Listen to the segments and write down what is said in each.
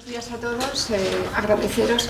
Buenos días a todos. Agradeceros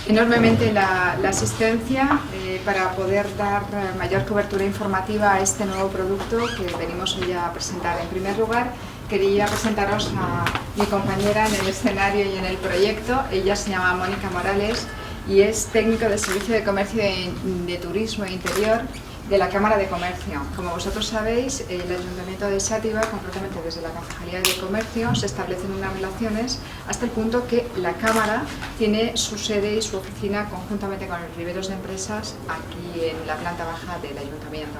enormemente la asistencia para poder dar mayor cobertura informativa a este nuevo producto que venimos hoy a presentar. En primer lugar, quería presentaros a mi compañera en el escenario y en el proyecto. Ella se llama Mónica Morales y es técnico de Servicio de Comercio de Turismo e Interior de la Cámara de Comercio. Como vosotros sabéis, el Ayuntamiento de Xàtiva, concretamente desde la Concejalía de Comercio, se establecen unas relaciones hasta el punto que la Cámara tiene su sede y su oficina conjuntamente con los viveros de empresas aquí en la planta baja del Ayuntamiento.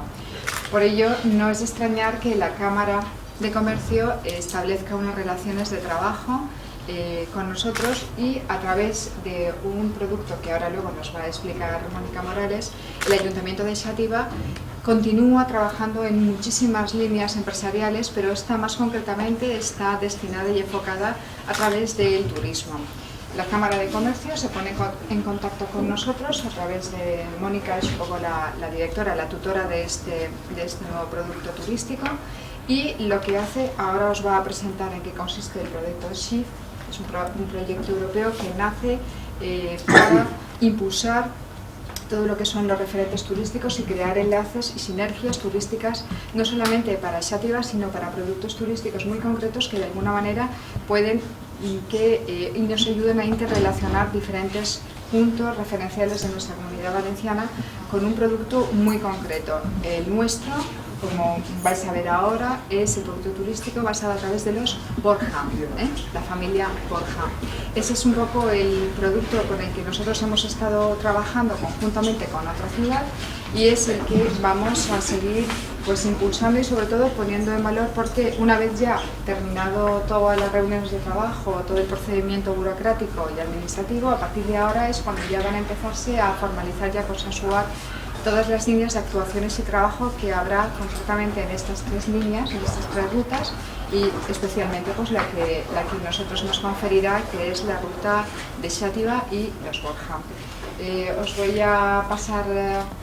Por ello, no es de extrañar que la Cámara de Comercio establezca unas relaciones de trabajo con nosotros y a través de un producto que ahora luego nos va a explicar Mónica Morales, el Ayuntamiento de Xàtiva continúa trabajando en muchísimas líneas empresariales, pero esta más concretamente está destinada y enfocada a través del turismo. La Cámara de Comercio se pone en contacto con nosotros a través de Mónica, es un poco la directora, la tutora de este nuevo producto turístico, y lo que hace, ahora os va a presentar en qué consiste el proyecto SHIFT. Es un proyecto europeo que nace para impulsar todo lo que son los referentes turísticos y crear enlaces y sinergias turísticas, no solamente para Xàtiva, sino para productos turísticos muy concretos que de alguna manera pueden y nos ayuden a interrelacionar diferentes puntos referenciales de nuestra comunidad valenciana con un producto muy concreto. El nuestro, como vais a ver ahora, es el producto turístico basado a través de los Borja, la familia Borja. Ese es un poco el producto con el que nosotros hemos estado trabajando conjuntamente con otra ciudad y es el que vamos a seguir impulsando y sobre todo poniendo en valor, porque una vez ya terminado todas las reuniones de trabajo, todo el procedimiento burocrático y administrativo, a partir de ahora es cuando ya van a empezarse a formalizar y a consensuar todas las líneas de actuaciones y trabajo que habrá concretamente en estas tres líneas, en estas tres rutas, y especialmente la que nosotros nos conferirá, que es la ruta de Xàtiva y los Borja. Os voy a pasar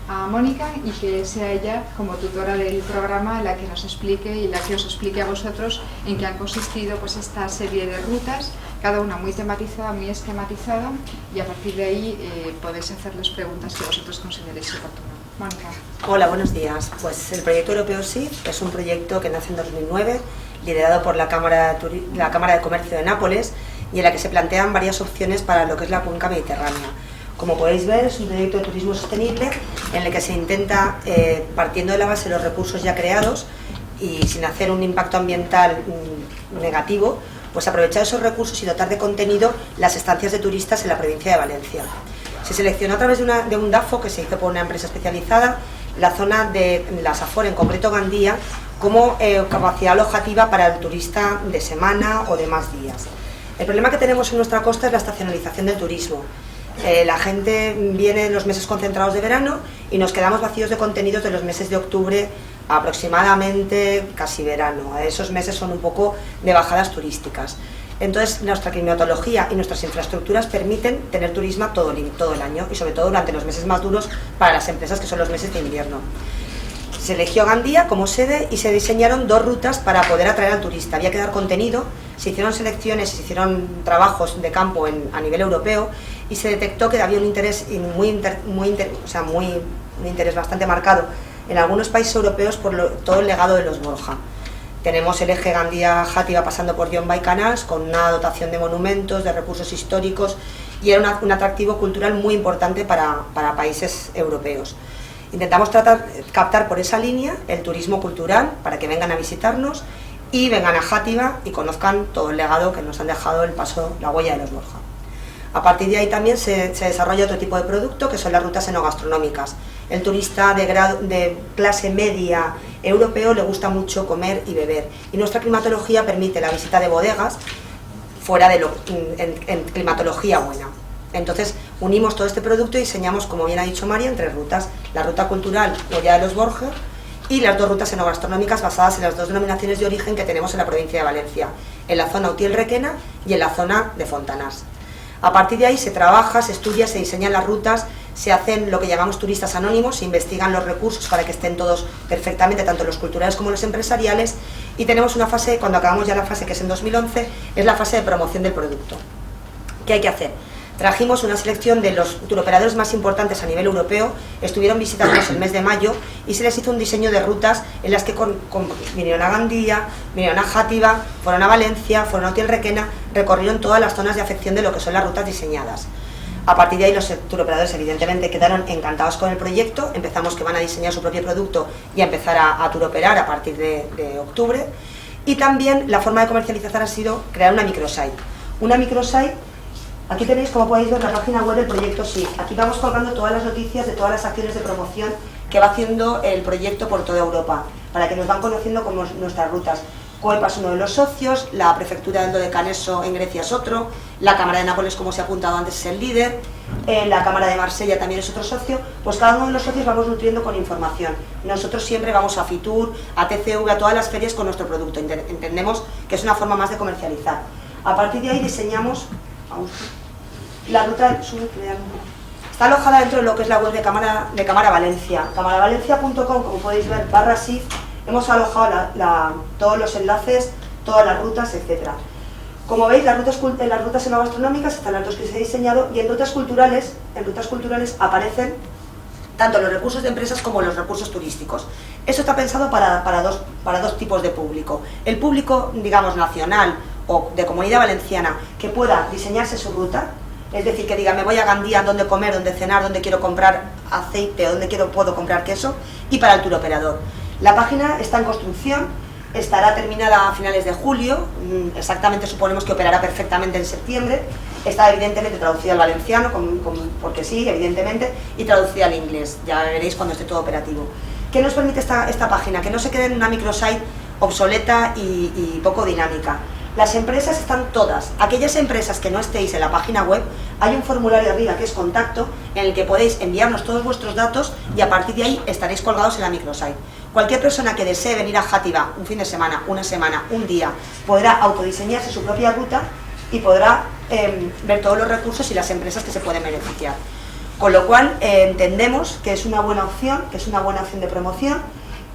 a Mónica y que sea ella, como tutora del programa, la que nos explique y la que os explique a vosotros en qué han consistido esta serie de rutas, cada una muy tematizada, muy esquematizada, y a partir de ahí podéis hacerles preguntas que vosotros consideréis oportunas. Mónica. Hola, buenos días. Pues el proyecto europeo SHIFT es un proyecto que nace en 2009, liderado por la Cámara de Comercio de Nápoles, y en la que se plantean varias opciones para lo que es la cuenca mediterránea. Como podéis ver, es un proyecto de turismo sostenible en el que se intenta, partiendo de la base de los recursos ya creados y sin hacer un impacto ambiental negativo, pues aprovechar esos recursos y dotar de contenido las estancias de turistas en la provincia de Valencia. Se seleccionó a través de un DAFO que se hizo por una empresa especializada la zona de la Safor, en concreto Gandía, como capacidad alojativa para el turista de semana o de más días. El problema que tenemos en nuestra costa es la estacionalización del turismo. La gente viene en los meses concentrados de verano y nos quedamos vacíos de contenidos de los meses de octubre aproximadamente casi verano. Esos meses son un poco de bajadas turísticas. Entonces, nuestra climatología y nuestras infraestructuras permiten tener turismo todo el año y sobre todo durante los meses más duros para las empresas, que son los meses de invierno. Se eligió Gandía como sede y se diseñaron dos rutas para poder atraer al turista. Había que dar contenido, se hicieron selecciones y se hicieron trabajos de campo a nivel europeo y se detectó que había un interés un interés bastante marcado en algunos países europeos por todo el legado de los Borja. Tenemos el eje Gandía-Xàtiva pasando por Llombai Canals, con una dotación de monumentos, de recursos históricos, y era un atractivo cultural muy importante para países europeos. Intentamos captar por esa línea el turismo cultural para que vengan a visitarnos y vengan a Xàtiva y conozcan todo el legado que nos han dejado la huella de los Borja. A partir de ahí también se desarrolla otro tipo de producto, que son las rutas enogastronómicas. El turista de clase media europeo le gusta mucho comer y beber, y nuestra climatología permite la visita de bodegas en climatología buena. Entonces unimos todo este producto y diseñamos, como bien ha dicho María, en tres rutas: la ruta cultural Huella de los Borja y las dos rutas enogastronómicas basadas en las dos denominaciones de origen que tenemos en la provincia de Valencia, en la zona Utiel-Requena y en la zona de Fontanars. A partir de ahí se trabaja, se estudia, se diseñan las rutas se hacen lo que llamamos turistas anónimos, se investigan los recursos para que estén todos perfectamente, tanto los culturales como los empresariales, y tenemos una fase, cuando acabamos ya la fase que es en 2011, es la fase de promoción del producto. ¿Qué hay que hacer? Trajimos una selección de los turoperadores más importantes a nivel europeo, estuvieron visitándonos el mes de mayo y se les hizo un diseño de rutas en las que vinieron a Gandía, vinieron a Játiva, fueron a Valencia, fueron a Utiel Requena, recorrieron todas las zonas de afección de lo que son las rutas diseñadas. A partir de ahí los turoperadores evidentemente quedaron encantados con el proyecto, empezamos que van a diseñar su propio producto y a empezar a turoperar a partir de octubre, y también la forma de comercialización ha sido crear una microsite. Una microsite, aquí tenéis, como podéis ver, la página web del proyecto SIF. Aquí vamos colgando todas las noticias de todas las acciones de promoción que va haciendo el proyecto por toda Europa, para que nos van conociendo como nuestras rutas. COEPA es uno de los socios, la prefectura del Dodecaneso en Grecia es otro, la Cámara de Nápoles, como se ha apuntado antes, es el líder, la Cámara de Marsella también es otro socio. Pues cada uno de los socios vamos nutriendo con información. Nosotros siempre vamos a Fitur, a TCV, a todas las ferias con nuestro producto. Entendemos que es una forma más de comercializar. A partir de ahí diseñamos la ruta. Está alojada dentro de lo que es la web de Cámara Valencia. Cámaravalencia.com, como podéis ver, /SIF. Hemos alojado todos los enlaces, todas las rutas, etc. Como veis, las rutas enogastronómicas están las dos que se ha diseñado, y en rutas culturales aparecen tanto los recursos de empresas como los recursos turísticos. Esto está pensado para dos tipos de público. El público, digamos, nacional o de Comunidad Valenciana, que pueda diseñarse su ruta, es decir, que diga, me voy a Gandía, dónde comer, dónde cenar, dónde quiero comprar aceite, dónde puedo comprar queso, y para el turoperador. La página está en construcción, estará terminada a finales de julio, exactamente suponemos que operará perfectamente en septiembre, está evidentemente traducida al valenciano, porque sí, evidentemente, y traducida al inglés, ya veréis cuando esté todo operativo. ¿Qué nos permite esta página? Que no se quede en una microsite obsoleta y poco dinámica. Las empresas están todas. Aquellas empresas que no estéis en la página web, hay un formulario arriba que es contacto, en el que podéis enviarnos todos vuestros datos y a partir de ahí estaréis colgados en la microsite. Cualquier persona que desee venir a Játiva un fin de semana, una semana, un día, podrá autodiseñarse su propia ruta y podrá ver todos los recursos y las empresas que se pueden beneficiar. Con lo cual entendemos que es una buena opción, de promoción,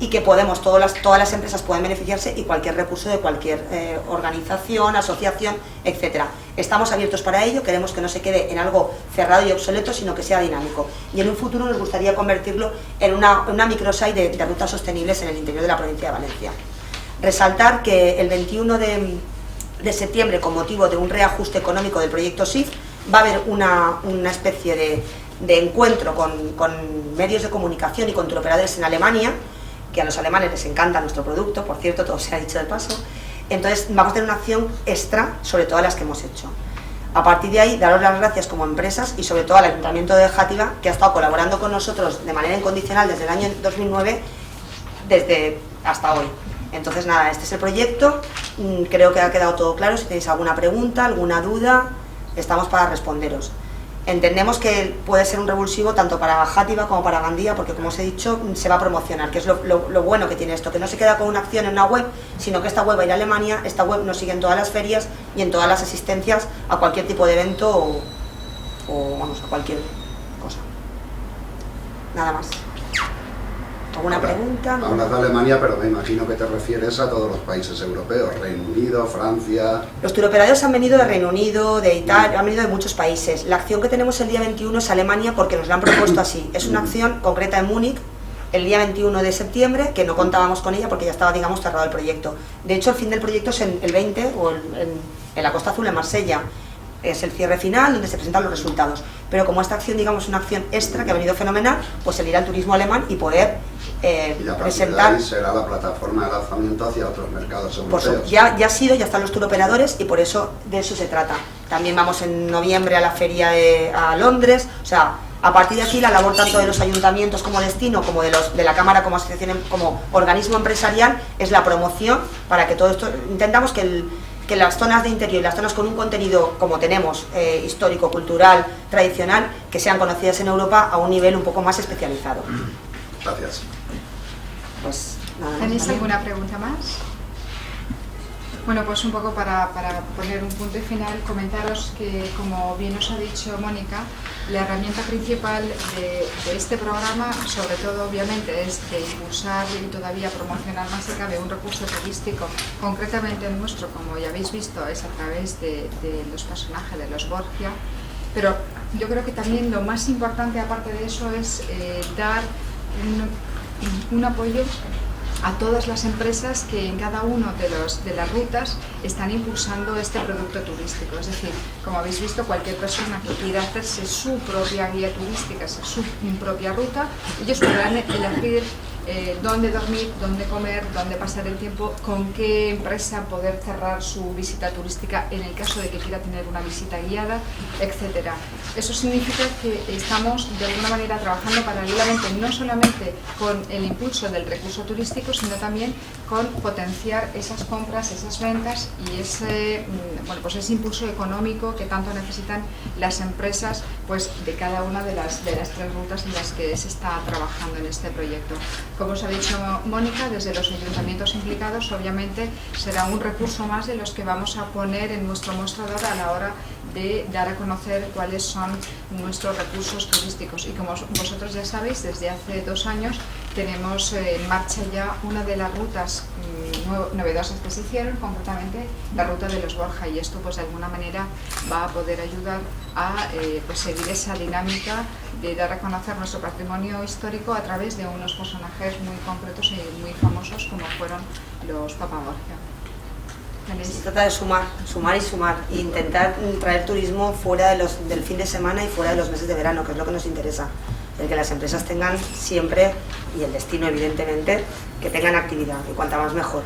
y que todas las empresas pueden beneficiarse, y cualquier recurso de cualquier organización, asociación, etc. Estamos abiertos para ello, queremos que no se quede en algo cerrado y obsoleto, sino que sea dinámico. Y en un futuro nos gustaría convertirlo en una microsite de rutas sostenibles en el interior de la provincia de Valencia. Resaltar que el 21 de septiembre, con motivo de un reajuste económico del proyecto SIF, va a haber una especie de encuentro con medios de comunicación y con turoperadores en Alemania, que a los alemanes les encanta nuestro producto, por cierto, todo se ha dicho de paso. Entonces vamos a tener una acción extra sobre todas las que hemos hecho. A partir de ahí, daros las gracias como empresas y sobre todo al Ayuntamiento de Játiva, que ha estado colaborando con nosotros de manera incondicional desde el año 2009 hasta hoy. Entonces nada, este es el proyecto, creo que ha quedado todo claro. Si tenéis alguna pregunta, alguna duda, estamos para responderos. Entendemos que puede ser un revulsivo tanto para Játiva como para Gandía, porque como os he dicho, se va a promocionar, que es lo bueno que tiene esto, que no se queda con una acción en una web, sino que esta web va a ir a Alemania, esta web nos sigue en todas las ferias y en todas las asistencias a cualquier tipo de evento o vamos, a cualquier cosa. Nada más. ¿Alguna pregunta? Hablas de Alemania, pero me imagino que te refieres a todos los países europeos, Reino Unido, Francia... Los turoperadores han venido de Reino Unido, de Italia, han venido de muchos países. La acción que tenemos el día 21 es Alemania porque nos la han propuesto así. Es una acción concreta en Múnich, el día 21 de septiembre, que no contábamos con ella porque ya estaba, digamos, cerrado el proyecto. De hecho, el fin del proyecto es el 20, o en la Costa Azul, en Marsella. Es el cierre final donde se presentan los resultados. Pero como esta acción, digamos, es una acción extra que ha venido fenomenal, pues el ir al turismo alemán y poder presentar... Y será la plataforma de lanzamiento hacia otros mercados europeos. Ya están los turoperadores y por eso de eso se trata. También vamos en noviembre a la feria a Londres, o sea, a partir de aquí la labor tanto de los ayuntamientos como destino, como de la Cámara como asociación, como organismo empresarial, es la promoción para que todo esto... Intentamos que las zonas de interior y las zonas con un contenido como tenemos, histórico, cultural, tradicional, que sean conocidas en Europa a un nivel un poco más especializado. Gracias. Pues, nada, ¿Tenéis alguna pregunta más? Bueno, pues un poco para poner un punto final, comentaros que, como bien os ha dicho Mónica, la herramienta principal de este programa, sobre todo obviamente, es de impulsar y todavía promocionar más si cabe un recurso turístico, concretamente el nuestro, como ya habéis visto, es a través de los personajes de los Borgia, pero yo creo que también lo más importante aparte de eso es dar un apoyo a todas las empresas que en cada una de las rutas están impulsando este producto turístico. Es decir, como habéis visto, cualquier persona que quiera hacerse su propia guía turística, su propia ruta, ellos podrán elegir dónde dormir, dónde comer, dónde pasar el tiempo, con qué empresa poder cerrar su visita turística en el caso de que quiera tener una visita guiada, etc. Eso significa que estamos de alguna manera trabajando paralelamente no solamente con el impulso del recurso turístico, sino también con potenciar esas compras, esas ventas y ese impulso económico que tanto necesitan las empresas pues, de cada una de las 3 rutas en las que se está trabajando en este proyecto. Como os ha dicho Mónica, desde los ayuntamientos implicados, obviamente será un recurso más de los que vamos a poner en nuestro mostrador a la hora de dar a conocer cuáles son nuestros recursos turísticos. Y como vosotros ya sabéis, desde hace 2 años tenemos en marcha ya una de las rutas novedosas que se hicieron, concretamente la ruta de los Borja, y esto pues de alguna manera va a poder ayudar a seguir esa dinámica de dar a conocer nuestro patrimonio histórico a través de unos personajes muy concretos y muy famosos como fueron los Papa Borgia. Se trata de sumar y sumar, e intentar traer turismo fuera del fin de semana y fuera de los meses de verano, que es lo que nos interesa. El que las empresas tengan siempre, y el destino evidentemente, que tengan actividad, y cuanta más mejor.